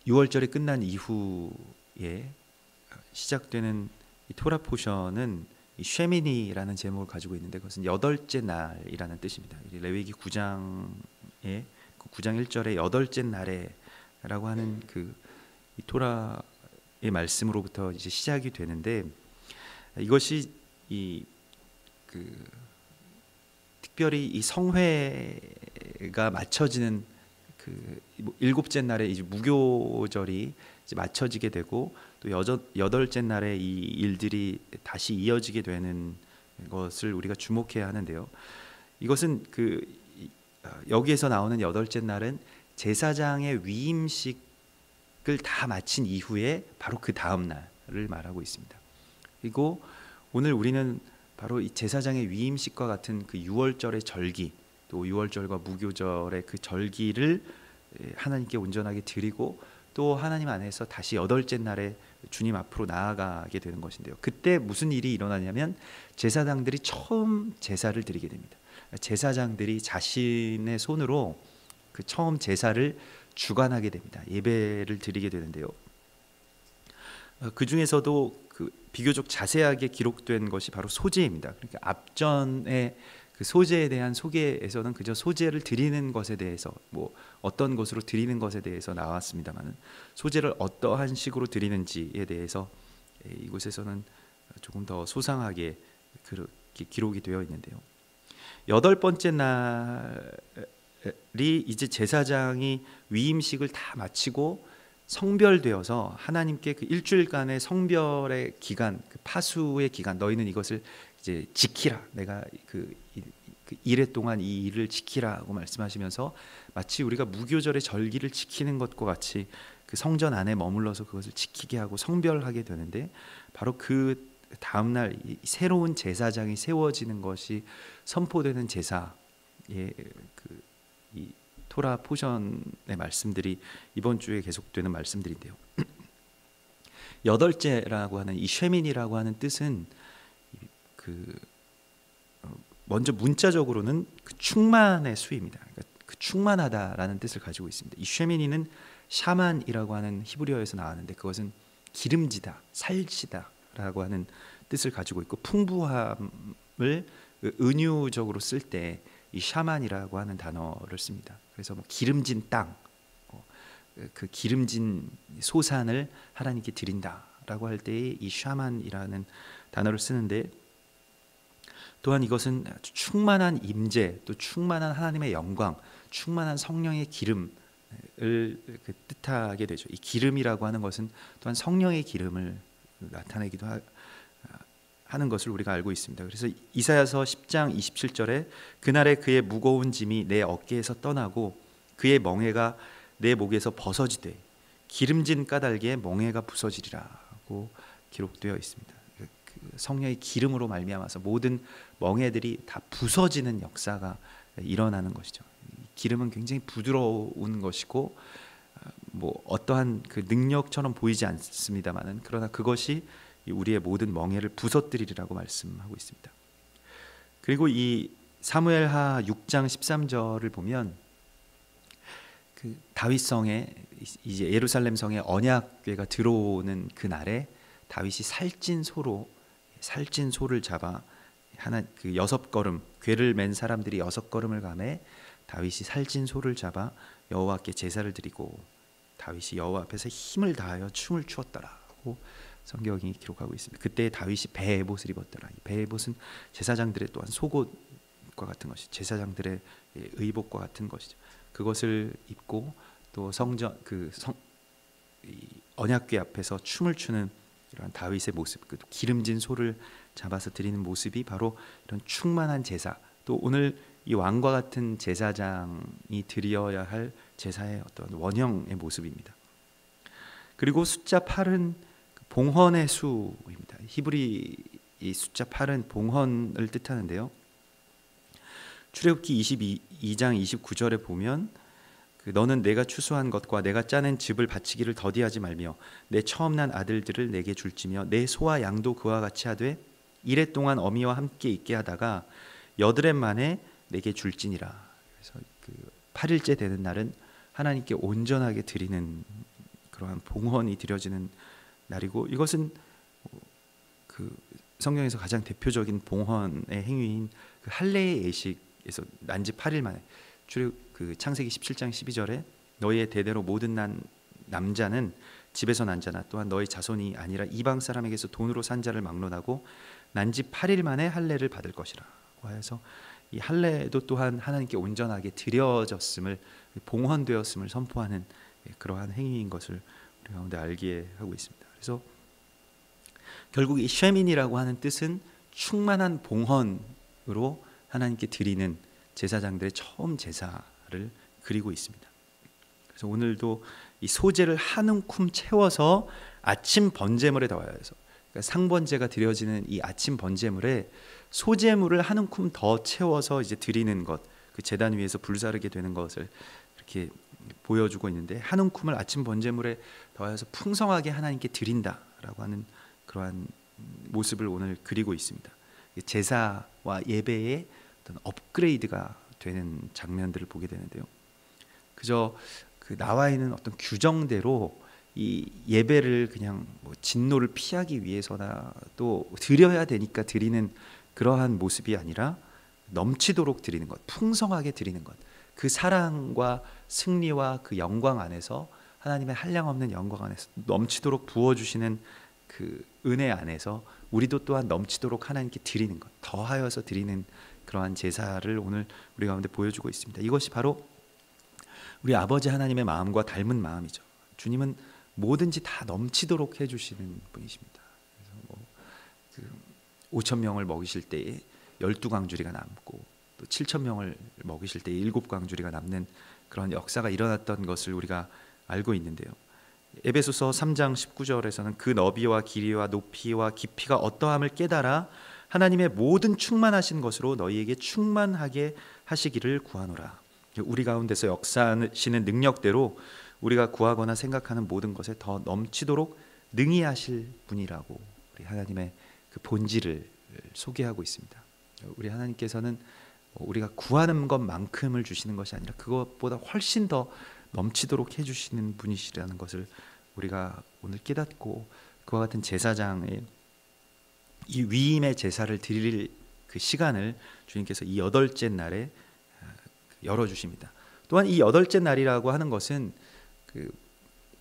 6월절이 끝난 이후에 시작되는 이 토라 포션은 이 쉐미니라는 제목을 가지고 있는데 그것은 여덟째 날이라는 뜻입니다. 레위기 9장의 9장 1절에 여덟째 날에라고 하는 이 토라의 말씀으로부터 이제 시작이 되는데 이것이 특별히 이 성회가 맞춰지는 일곱째 날에 이제 무교절이 이제 맞춰지게 되고 또 여덟째 날에 이 일들이 다시 이어지게 되는 것을 우리가 주목해야 하는데요. 이것은 여기에서 나오는 여덟째 날은 제사장의 위임식을 다 마친 이후에 바로 그 다음 날을 말하고 있습니다. 그리고 오늘 우리는 바로 이 제사장의 위임식과 같은 그 6월절의 절기, 또 6월절과 무교절의 그 절기를 하나님께 온전하게 드리고 또 하나님 안에서 다시 여덟째 날에 주님 앞으로 나아가게 되는 것인데요. 그때 무슨 일이 일어나냐면 제사장들이 처음 제사를 드리게 됩니다. 제사장들이 자신의 손으로 그 처음 제사를 주관하게 됩니다. 예배를 드리게 되는데요. 그 중에서도 비교적 자세하게 기록된 것이 바로 소제입니다. 그러니까 앞전에 그 소제에 대한 소개에서는 그저 소제를 드리는 것에 대해서 어떤 것으로 드리는 것에 대해서 나왔습니다만 소제를 어떠한 식으로 드리는지에 대해서 이곳에서는 조금 더 소상하게 그렇게 기록이 되어 있는데요. 여덟 번째 날이 이제 제사장이 위임식을 다 마치고 성별되어서 하나님께 그 일주일간의 성별의 기간, 그 파수의 기간, 너희는 이것을 이제 지키라. 내가 그 일해 동안 이 일을 지키라고 말씀하시면서 마치 우리가 무교절의 절기를 지키는 것과 같이 그 성전 안에 머물러서 그것을 지키게 하고 성별하게 되는데 바로 그 다음 날 새로운 제사장이 세워지는 것이 선포되는 제사의 이 토라 포션의 말씀들이 이번 주에 계속되는 말씀들인데요. 여덟째라고 하는 이 쉐민이라고 하는 뜻은 먼저 문자적으로는 그 충만의 수입니다. 그러니까 그 충만하다라는 뜻을 가지고 있습니다. 이 쉐미니는 샤만이라고 하는 히브리어에서 나왔는데 그것은 기름지다, 살지다라고 하는 뜻을 가지고 있고 풍부함을 은유적으로 쓸 때 이 샤만이라고 하는 단어를 씁니다. 그래서 기름진 땅, 그 기름진 소산을 하나님께 드린다라고 할 때에 이 샤만이라는 단어를 쓰는데 또한 이것은 충만한 임재, 또 충만한 하나님의 영광, 충만한 성령의 기름을 뜻하게 되죠. 이 기름이라고 하는 것은 또한 성령의 기름을 나타내기도 하는 것을 우리가 알고 있습니다. 그래서 이사야서 10장 27절에 그날에 그의 무거운 짐이 내 어깨에서 떠나고 그의 멍에가 내 목에서 벗어지되 기름진 까닭에 멍에가 부서지리라고 기록되어 있습니다. 성령의 기름으로 말미암아서 모든 멍에들이 다 부서지는 역사가 일어나는 것이죠. 기름은 굉장히 부드러운 것이고 어떠한 그 능력처럼 보이지 않습니다만은 그러나 그것이 우리의 모든 멍에를 부서뜨리리라고 말씀하고 있습니다. 그리고 이 사무엘하 6장 13절을 보면 그 다윗성에 이제 예루살렘 성에 언약궤가 들어오는 그 날에 다윗이 살찐 소를 잡아 그 6걸음 궤를 맨 사람들이 6걸음을 가매 다윗이 살찐 소를 잡아 여호와께 제사를 드리고 다윗이 여호와 앞에서 힘을 다하여 춤을 추었더라고 성경이 기록하고 있습니다. 그때 다윗이 베에봇을 입었더라. 이 베에봇은 제사장들의 또한 속옷과 같은 것이 제사장들의 의복과 같은 것이죠. 그것을 입고 또 성전 언약궤 앞에서 춤을 추는 이런 다윗의 모습, 그 기름진 소를 잡아서 드리는 모습이 바로 이런 충만한 제사, 또 오늘 이 왕과 같은 제사장이 드려야 할 제사의 어떤 원형의 모습입니다. 그리고 숫자 8은 봉헌의 수입니다. 히브리 이 숫자 8은 봉헌을 뜻하는데요. 출애굽기 22장 29절에 보면 너는 내가 추수한 것과 내가 짜낸 즙을 바치기를 더디하지 말며 내 처음 난 아들들을 내게 줄지며 내 소와 양도 그와 같이 하되 이레 동안 어미와 함께 있게 하다가 여드렛 만에 내게 줄지니라. 그래서 8일째 되는 날은 하나님께 온전하게 드리는 그러한 봉헌이 드려지는 날이고, 이것은 그 성경에서 가장 대표적인 봉헌의 행위인 그 할례의 예식에서 난지 8일 만에 그 창세기 17장 12절에 너희의 대대로 모든 남자는 집에서 난 자나 또한 너희 자손이 아니라 이방 사람에게서 돈으로 산 자를 막론하고 난지 8일 만에 할례를 받을 것이라고 해서, 이 할례도 또한 하나님께 온전하게 드려졌음을, 봉헌되었음을 선포하는 그러한 행위인 것을 우리 가운데 알게 하고 있습니다. 그래서 결국 이 쉐민이라고 하는 뜻은 충만한 봉헌으로 하나님께 드리는 제사장들의 처음 제사를 그리고 있습니다. 그래서 오늘도 이 소재를 한 움큼 채워서 아침 번제물에 더하여 해서, 그러니까 상번제가 드려지는 이 아침 번제물에 소재물을 한 움큼 더 채워서 이제 드리는 것, 그 제단 위에서 불사르게 되는 것을 이렇게 보여주고 있는데, 한 움큼을 아침 번제물에 더하여서 풍성하게 하나님께 드린다라고 하는 그러한 모습을 오늘 그리고 있습니다. 제사와 예배의 어떤 업그레이드가 되는 장면들을 보게 되는데요. 그저 그 나와 있는 어떤 규정대로 이 예배를 그냥 뭐 진노를 피하기 위해서나 또 드려야 되니까 드리는 그러한 모습이 아니라 넘치도록 드리는 것, 풍성하게 드리는 것, 그 사랑과 승리와 그 영광 안에서, 하나님의 한량없는 영광 안에서 넘치도록 부어주시는 그 은혜 안에서 우리도 또한 넘치도록 하나님께 드리는 것, 더하여서 드리는 그러한 제사를 오늘 우리 가운데 보여주고 있습니다. 이것이 바로 우리 아버지 하나님의 마음과 닮은 마음이죠. 주님은 뭐든지 다 넘치도록 해주시는 분이십니다. 그래서 뭐 5천 명을 먹이실 때에 12광주리가 남고, 또 7천 명을 먹이실 때에 7광주리가 남는 그런 역사가 일어났던 것을 우리가 알고 있는데요. 에베소서 3장 19절에서는 그 너비와 길이와 높이와 깊이가 어떠함을 깨달아 하나님의 모든 충만하신 것으로 너희에게 충만하게 하시기를 구하노라. 우리 가운데서 역사하시는 능력대로 우리가 구하거나 생각하는 모든 것에 더 넘치도록 능히 하실 분이라고 우리 하나님의 그 본질을 소개하고 있습니다. 우리 하나님께서는 우리가 구하는 것만큼을 주시는 것이 아니라 그것보다 훨씬 더 넘치도록 해주시는 분이시라는 것을 우리가 오늘 깨닫고, 그와 같은 제사장의 이 위임의 제사를 드릴 그 시간을 주님께서 이 8째 날에 열어주십니다. 또한 이 8째 날이라고 하는 것은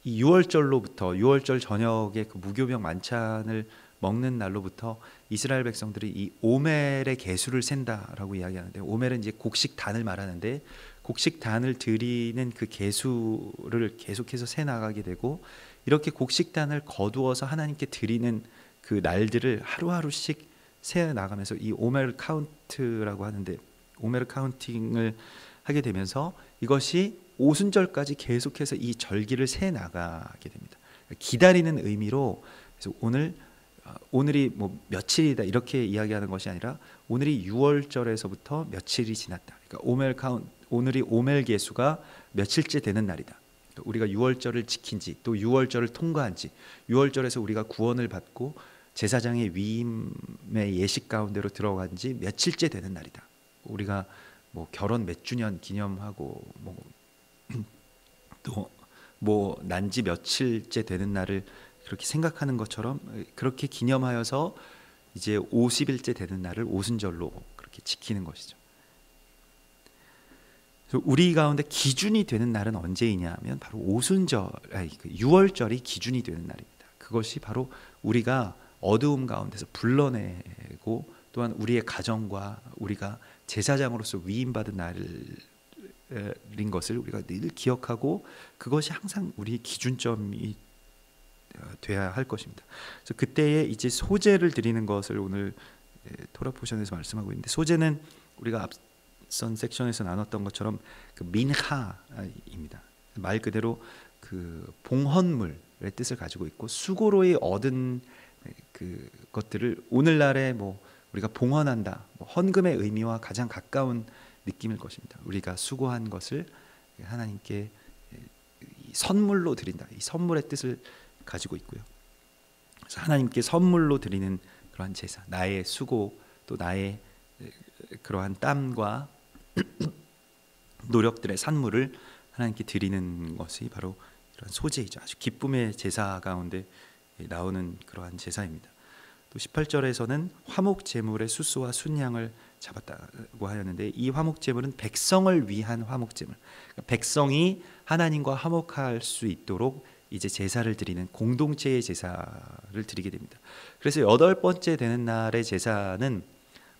이 6월절로부터 6월절 저녁에 그 무교병 만찬을 먹는 날로부터 이스라엘 백성들이 이 오멜의 개수를 센다라고 이야기하는데, 오멜은 이제 곡식단을 말하는데, 곡식단을 드리는 그 개수를 계속해서 세 나가게 되고, 이렇게 곡식단을 거두어서 하나님께 드리는 그 날들을 하루하루씩 세 나가면서 이 오멜 카운트라고 하는데, 오멜 카운팅을 하게 되면서 이것이 오순절까지 계속해서 이 절기를 세 나가게 됩니다. 기다리는 의미로, 그래서 오늘이 뭐 며칠이다 이렇게 이야기하는 것이 아니라 오늘이 6월절에서부터 며칠이 지났다. 그러니까 오늘이 오멜 개수가 며칠째 되는 날이다. 그러니까 우리가 6월절을 지킨 지, 또 6월절을 통과한 지, 6월절에서 우리가 구원을 받고 제사장의 위임의 예식 가운데로 들어간 지 며칠째 되는 날이다. 우리가 뭐 결혼 몇 주년 기념하고 또 뭐 난지 며칠째 되는 날을 그렇게 생각하는 것처럼, 그렇게 기념하여서 이제 50일째 되는 날을 오순절로 그렇게 지키는 것이죠. 그래서 우리 가운데 기준이 되는 날은 언제이냐면 바로 6월절이 기준이 되는 날입니다. 그것이 바로 우리가 어두움 가운데서 불러내고, 또한 우리의 가정과 우리가 제사장으로서 위임받은 날인 것을 우리가 늘 기억하고, 그것이 항상 우리 기준점이 돼야 할 것입니다. 그래서 그때에 이제 소제를 드리는 것을 오늘 토라 포션에서 말씀하고 있는데, 소제는 우리가 앞선 섹션에서 나눴던 것처럼 그 민하입니다. 말 그대로 그 봉헌물의 뜻을 가지고 있고, 수고로이 얻은 그 것들을 오늘날에 뭐 우리가 봉헌한다, 뭐 헌금의 의미와 가장 가까운 느낌일 것입니다. 우리가 수고한 것을 하나님께 선물로 드린다, 이 선물의 뜻을 가지고 있고요. 그래서 하나님께 선물로 드리는 그러한 제사, 나의 수고, 또 나의 그러한 땀과 노력들의 산물을 하나님께 드리는 것이 바로 이런 소제이죠. 아주 기쁨의 제사 가운데 나오는 그러한 제사입니다. 또 18절에서는 화목 제물의 수수와 순양을 잡았다고 하였는데, 이 화목 제물은 백성을 위한 화목 제물, 그러니까 백성이 하나님과 화목할 수 있도록 이제 제사를 드리는 공동체의 제사를 드리게 됩니다. 그래서 8번째 되는 날의 제사는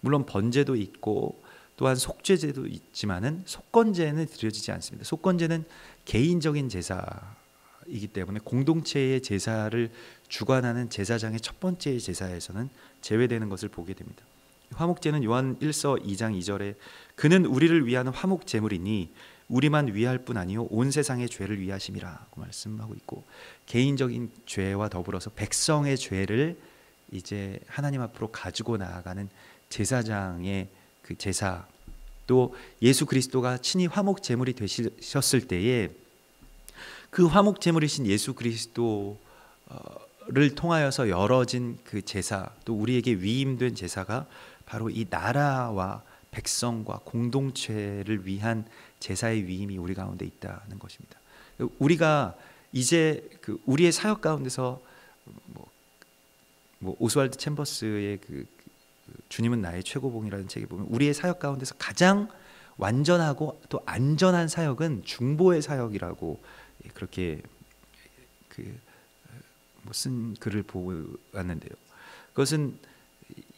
물론 번제도 있고 또한 속죄제도 있지만은 속건제는 드려지지 않습니다. 속건제는 개인적인 제사이기 때문에 공동체의 제사를 주관하는 제사장의 첫 번째 제사에서는 제외되는 것을 보게 됩니다. 화목제는 요한 1서 2장 2절에 그는 우리를 위한 화목 제물이니 우리만 위할 뿐 아니요 온 세상의 죄를 위하심이라고 말씀하고 있고, 개인적인 죄와 더불어서 백성의 죄를 이제 하나님 앞으로 가지고 나아가는 제사장의 그 제사, 또 예수 그리스도가 친히 화목 제물이 되셨을 때에 그 화목 제물이신 예수 그리스도를 통하여서 열어진 그 제사, 또 우리에게 위임된 제사가 바로 이 나라와 백성과 공동체를 위한 제사의 위임이 우리 가운데 있다는 것입니다. 우리가 이제 그 우리의 사역 가운데서 뭐 오스왈드 챔버스의 그 주님은 나의 최고봉이라는 책에 보면 우리의 사역 가운데서 가장 완전하고 또 안전한 사역은 중보의 사역이라고 그렇게 쓴 글을 보았는데요. 그것은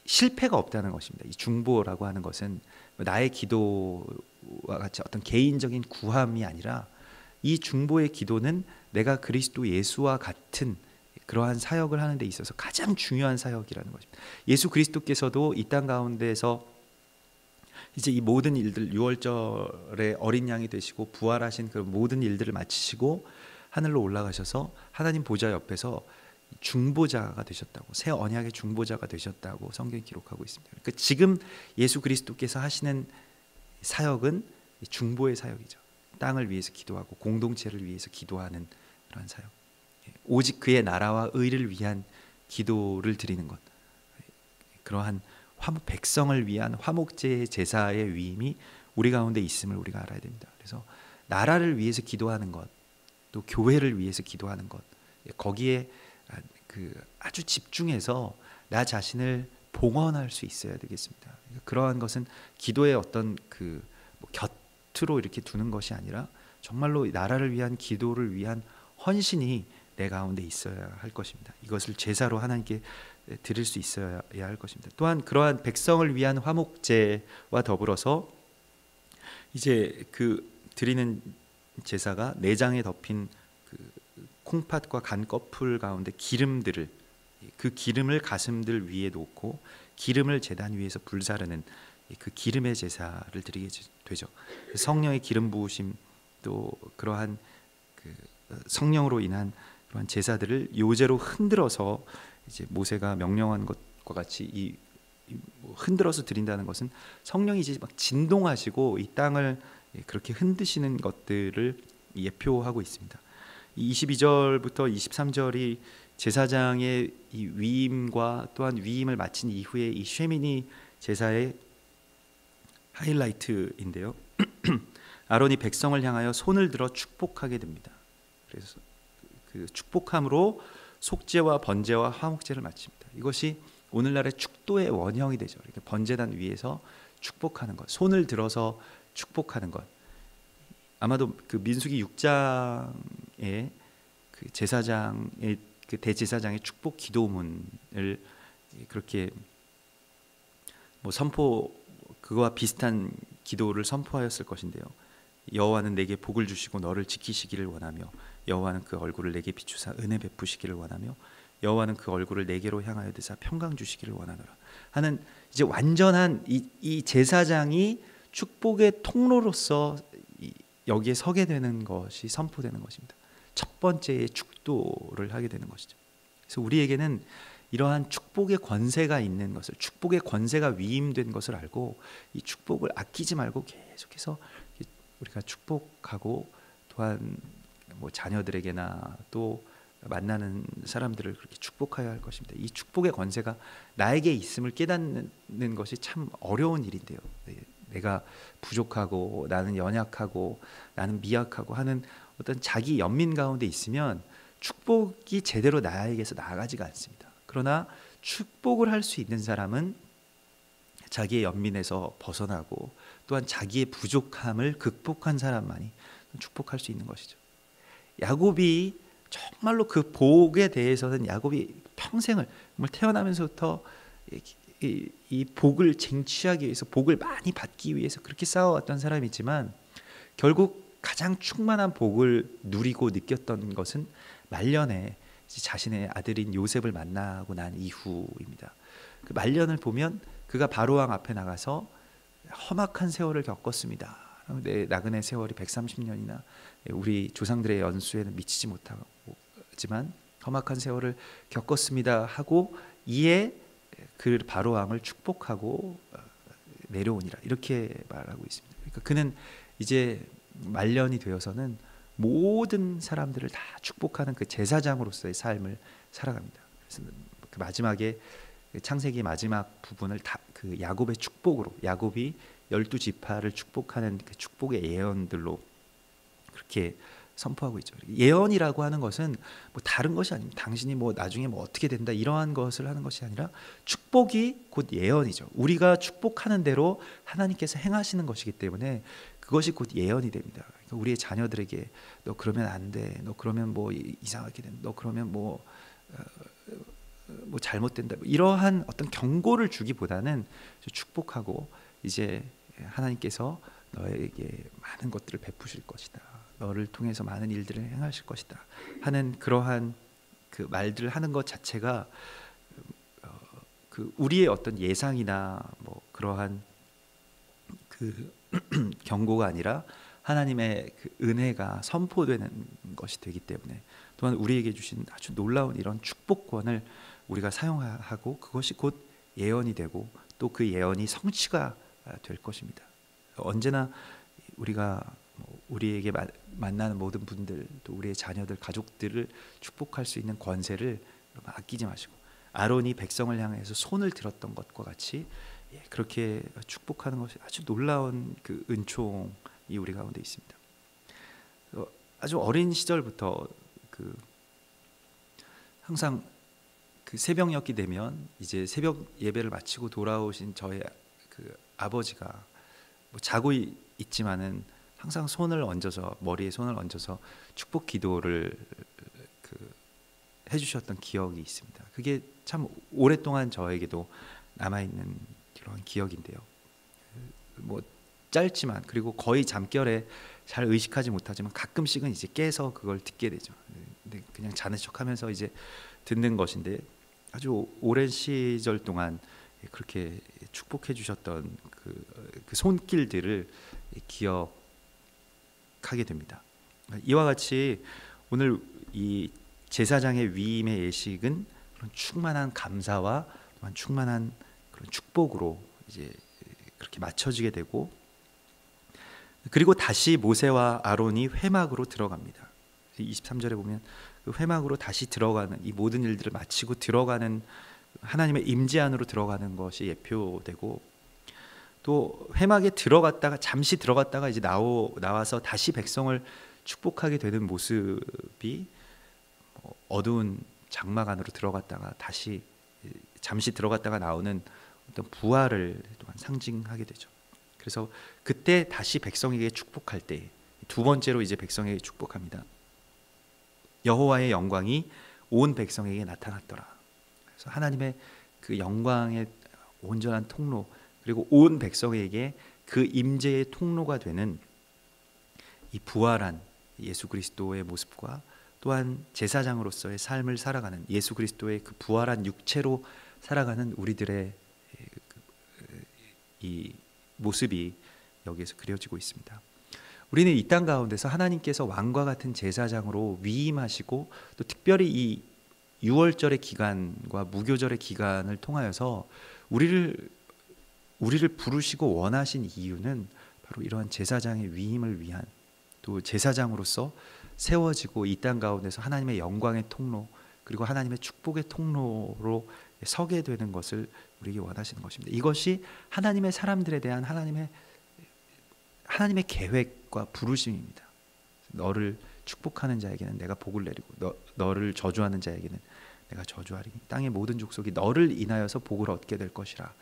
실패가 없다는 것입니다. 이 중보라고 하는 것은 나의 기도와 같이 어떤 개인적인 구함이 아니라 이 중보의 기도는 내가 그리스도 예수와 같은 그러한 사역을 하는 데 있어서 가장 중요한 사역이라는 것입니다. 예수 그리스도께서도 이 땅 가운데서 이제 이 모든 일들, 6월절에 어린 양이 되시고 부활하신 그 모든 일들을 마치시고 하늘로 올라가셔서 하나님 보좌 옆에서 중보자가 되셨다고, 새 언약의 중보자가 되셨다고 성경이 기록하고 있습니다. 그러니까 지금 예수 그리스도께서 하시는 사역은 중보의 사역이죠. 땅을 위해서 기도하고 공동체를 위해서 기도하는 그런 사역, 오직 그의 나라와 의를 위한 기도를 드리는 것, 그러한 백성을 위한 화목제의 제사의 위임이 우리 가운데 있음을 우리가 알아야 됩니다. 그래서 나라를 위해서 기도하는 것, 또 교회를 위해서 기도하는 것, 거기에 아주 집중해서 나 자신을 봉헌할 수 있어야 되겠습니다. 그러한 것은 기도의 어떤 곁으로 이렇게 두는 것이 아니라 정말로 나라를 위한 기도를 위한 헌신이 내 가운데 있어야 할 것입니다. 이것을 제사로 하나님께 드릴 수 있어야 할 것입니다. 또한 그러한 백성을 위한 화목제와 더불어서 이제 드리는 제사가 내장에 덮인 콩팥과 간꺼풀 가운데 기름들을, 그 기름을 가슴들 위에 놓고 기름을 제단 위에서 불사르는 그 기름의 제사를 드리게 되죠. 성령의 기름 부으심, 또 그러한 성령으로 인한 그러한 제사들을 요제로 흔들어서 이제 모세가 명령한 것과 같이 흔들어서 드린다는 것은 성령이 이제 막 진동하시고 이 땅을 그렇게 흔드시는 것들을 예표하고 있습니다. 22절부터 23절이 제사장의 이 위임과 또한 위임을 마친 이후에 이 쉐미니 제사의 하이라이트인데요. 아론이 백성을 향하여 손을 들어 축복하게 됩니다. 그래서 그 축복함으로 속죄와 번제와 화목제를 마칩니다. 이것이 오늘날의 축도의 원형이 되죠. 이렇게 번제단 위에서 축복하는 것, 손을 들어서 축복하는 것. 아마도 그 민수기 6장의 그 제사장의 그 대제사장의 축복 기도문을 그렇게 그거와 비슷한 기도를 선포하였을 것인데요. 여호와는 내게 복을 주시고 너를 지키시기를 원하며, 여호와는 그 얼굴을 내게 비추사 은혜 베푸시기를 원하며, 여호와는 그 얼굴을 내게로 향하여 드사 평강 주시기를 원하노라 하는 이제 완전한 이 제사장이 축복의 통로로서 여기에 서게 되는 것이 선포되는 것입니다. 첫 번째의 축도를 하게 되는 것이죠. 그래서 우리에게는 이러한 축복의 권세가 있는 것을, 축복의 권세가 위임된 것을 알고 이 축복을 아끼지 말고 계속해서 우리가 축복하고, 또한 자녀들에게나 또 만나는 사람들을 그렇게 축복해야 할 것입니다. 이 축복의 권세가 나에게 있음을 깨닫는 것이 참 어려운 일인데요. 내가 부족하고 나는 연약하고 나는 미약하고 하는 어떤 자기 연민 가운데 있으면 축복이 제대로 나에게서 나아가지가 않습니다. 그러나 축복을 할 수 있는 사람은 자기의 연민에서 벗어나고 또한 자기의 부족함을 극복한 사람만이 축복할 수 있는 것이죠. 야곱이 정말로 그 복에 대해서는 야곱이 평생을 정말 태어나면서부터 이 복을 쟁취하기 위해서, 복을 많이 받기 위해서 그렇게 싸워왔던 사람이지만 결국 가장 충만한 복을 누리고 느꼈던 것은 말년에 자신의 아들인 요셉을 만나고 난 이후입니다. 그 말년을 보면 그가 바로왕 앞에 나가서 험악한 세월을 겪었습니다. 나그네 세월이 130년이나 우리 조상들의 연수에는 미치지 못하지만 험악한 세월을 겪었습니다 하고 이에 그 바로왕을 축복하고 내려오니라, 이렇게 말하고 있습니다. 그러니까 그는 이제 말년이 되어서는 모든 사람들을 다 축복하는 그 제사장으로서의 삶을 살아갑니다. 그래서 그 마지막에 창세기 마지막 부분을 다 그 야곱의 축복으로, 야곱이 12지파를 축복하는 그 축복의 예언들로 그렇게 선포하고 있죠. 예언이라고 하는 것은 뭐 다른 것이 아닙니다. 당신이 뭐 나중에 뭐 어떻게 된다 이러한 것을 하는 것이 아니라 축복이 곧 예언이죠. 우리가 축복하는 대로 하나님께서 행하시는 것이기 때문에 그것이 곧 예언이 됩니다. 그러니까 우리의 자녀들에게 너 그러면 안 돼, 너 그러면 뭐 이상하게 된다, 너 그러면 뭐 잘못된다, 이러한 어떤 경고를 주기보다는 축복하고 이제 하나님께서 너에게 많은 것들을 베푸실 것이다, 너를 통해서 많은 일들을 행하실 것이다 하는 그러한 그 말들을 하는 것 자체가 그 우리의 어떤 예상이나 뭐 그러한 그 경고가 아니라 하나님의 그 은혜가 선포되는 것이 되기 때문에, 또한 우리에게 주신 아주 놀라운 이런 축복권을 우리가 사용하고 그것이 곧 예언이 되고 또 그 예언이 성취가 될 것입니다. 언제나 우리가 우리에게 만나는 모든 분들, 또 우리의 자녀들, 가족들을 축복할 수 있는 권세를 아끼지 마시고 아론이 백성을 향해서 손을 들었던 것과 같이 그렇게 축복하는 것이 아주 놀라운 그 은총이 우리 가운데 있습니다. 아주 어린 시절부터 그 항상 그 새벽녘이 되면 이제 새벽 예배를 마치고 돌아오신 저의 그 아버지가 뭐 자고 있지만은 항상 손을 얹어서, 머리에 손을 얹어서 축복 기도를 그 해주셨던 기억이 있습니다. 그게 참 오랫동안 저에게도 남아 있는 그런 기억인데요. 뭐 짧지만, 그리고 거의 잠결에 잘 의식하지 못하지만 가끔씩은 이제 깨서 그걸 듣게 되죠. 근데 그냥 자는 척하면서 이제 듣는 것인데 아주 오랜 시절 동안 그렇게 축복해 주셨던 그 손길들을 기억하게 됩니다. 이와 같이 오늘 이 제사장의 위임의 예식은 그런 충만한 감사와 또한 충만한 그런 축복으로 이제 그렇게 맞춰지게 되고, 그리고 다시 모세와 아론이 회막으로 들어갑니다. 23절에 보면 그 회막으로 다시 들어가는, 이 모든 일들을 마치고 들어가는 하나님의 임재 안으로 들어가는 것이 예표되고, 또 회막에 들어갔다가 잠시 들어갔다가 이제 나와서 다시 백성을 축복하게 되는 모습이 어두운 장막 안으로 들어갔다가 다시 잠시 들어갔다가 나오는 어떤 부활을 또한 상징하게 되죠. 그래서 그때 다시 백성에게 축복할 때 두 번째로 이제 백성에게 축복합니다. 여호와의 영광이 온 백성에게 나타났더라. 그래서 하나님의 그 영광의 온전한 통로, 그리고 온 백성에게 그 임재의 통로가 되는 이 부활한 예수 그리스도의 모습과 또한 제사장으로서의 삶을 살아가는 예수 그리스도의 그 부활한 육체로 살아가는 우리들의 이 모습이 여기에서 그려지고 있습니다. 우리는 이 땅 가운데서 하나님께서 왕과 같은 제사장으로 위임하시고, 또 특별히 이 유월절의 기간과 무교절의 기간을 통하여서 우리를 부르시고 원하신 이유는 바로 이러한 제사장의 위임을 위한, 또 제사장으로서 세워지고 이 땅 가운데서 하나님의 영광의 통로, 그리고 하나님의 축복의 통로로 서게 되는 것을 우리에게 원하시는 것입니다. 이것이 하나님의 사람들에 대한 하나님의 계획과 부르심입니다. 너를 축복하는 자에게는 내가 복을 내리고 너를 저주하는 자에게는 내가 저주하리니 땅의 모든 족속이 너를 인하여서 복을 얻게 될 것이라고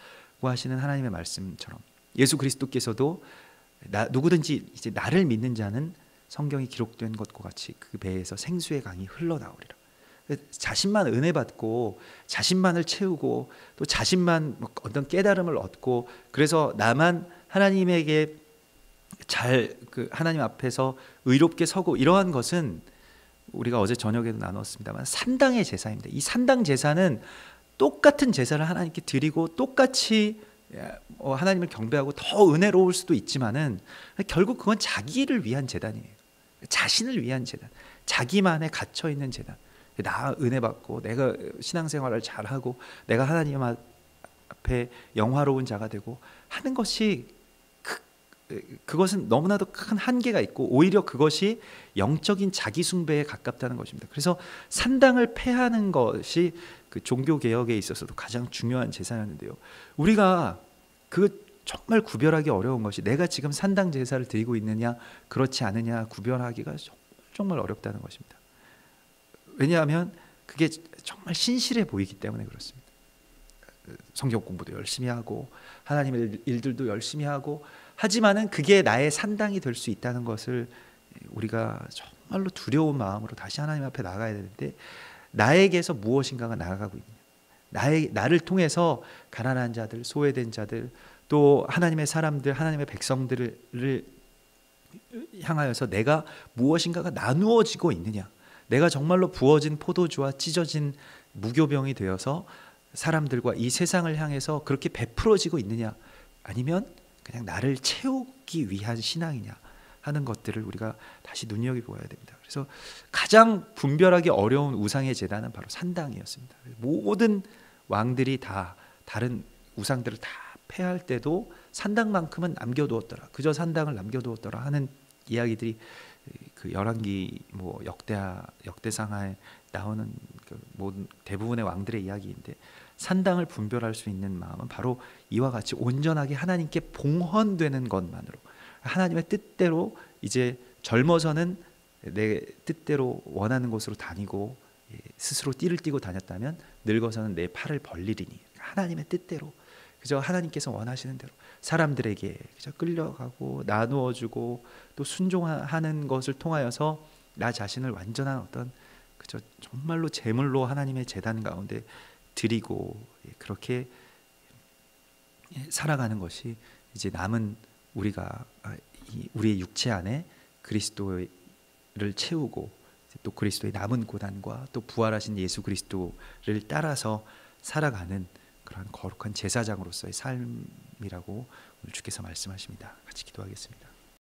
하시는 하나님의 말씀처럼 예수 그리스도께서도 누구든지 이제 나를 믿는 자는 성경이 기록된 것과 같이 그 배에서 생수의 강이 흘러나오리라. 자신만 은혜 받고 자신만을 채우고 또 자신만 어떤 깨달음을 얻고 그래서 나만 하나님에게 잘 하나님 앞에서 의롭게 서고 이러한 것은 우리가 어제 저녁에도 나눴습니다만 산당의 제사입니다. 이 산당 제사는 똑같은 제사를 하나님께 드리고 똑같이 하나님을 경배하고 더 은혜로울 수도 있지만은 결국 그건 자기를 위한 제단이에요. 자신을 위한 제단, 자기만에 갇혀 있는 제단. 나 은혜 받고 내가 신앙생활을 잘하고 내가 하나님 앞에 영화로운 자가 되고 하는 것이 그것은 너무나도 큰 한계가 있고 오히려 그것이 영적인 자기 숭배에 가깝다는 것입니다. 그래서 산당을 폐하는 것이 그 종교 개혁에 있어서도 가장 중요한 제사였는데요. 우리가 그 정말 구별하기 어려운 것이 내가 지금 산당 제사를 드리고 있느냐 그렇지 않느냐 구별하기가 정말 어렵다는 것입니다. 왜냐하면 그게 정말 신실해 보이기 때문에 그렇습니다. 성경 공부도 열심히 하고 하나님의 일들도 열심히 하고 하지만은 그게 나의 산당이 될 수 있다는 것을 우리가 정말로 두려운 마음으로 다시 하나님 앞에 나가야 되는데 나에게서 무엇인가가 나아가고 있느냐 나를 통해서 가난한 자들, 소외된 자들 또 하나님의 사람들, 하나님의 백성들을 향하여서 내가 무엇인가가 나누어지고 있느냐 내가 정말로 부어진 포도주와 찢어진 무교병이 되어서 사람들과 이 세상을 향해서 그렇게 베풀어지고 있느냐 아니면 그냥 나를 채우기 위한 신앙이냐 하는 것들을 우리가 다시 눈여겨보아야 됩니다. 그래서 가장 분별하기 어려운 우상의 제단은 바로 산당이었습니다. 모든 왕들이 다 다른 우상들을 다 폐할 때도 산당만큼은 남겨두었더라. 그저 산당을 남겨두었더라 하는 이야기들이 그 열왕기 역대상하에 나오는 그 모든 대부분의 왕들의 이야기인데 산당을 분별할 수 있는 마음은 바로 이와 같이 온전하게 하나님께 봉헌되는 것만으로 하나님의 뜻대로 이제 젊어서는 내 뜻대로 원하는 곳으로 다니고 스스로 띠를 띠고 다녔다면 늙어서는 내 팔을 벌리리니 하나님의 뜻대로 그저 하나님께서 원하시는 대로 사람들에게 그저 끌려가고 나누어주고 또 순종하는 것을 통하여서 나 자신을 완전한 어떤 그저 정말로 제물로 하나님의 제단 가운데 드리고 그렇게 살아가는 것이 이제 남은 우리가 우리의 육체 안에 그리스도를 채우고 또 그리스도의 남은 고난과 또 부활하신 예수 그리스도를 따라서 살아가는 그러한 거룩한 제사장으로서의 삶이라고 오늘 주께서 말씀하십니다. 같이 기도하겠습니다.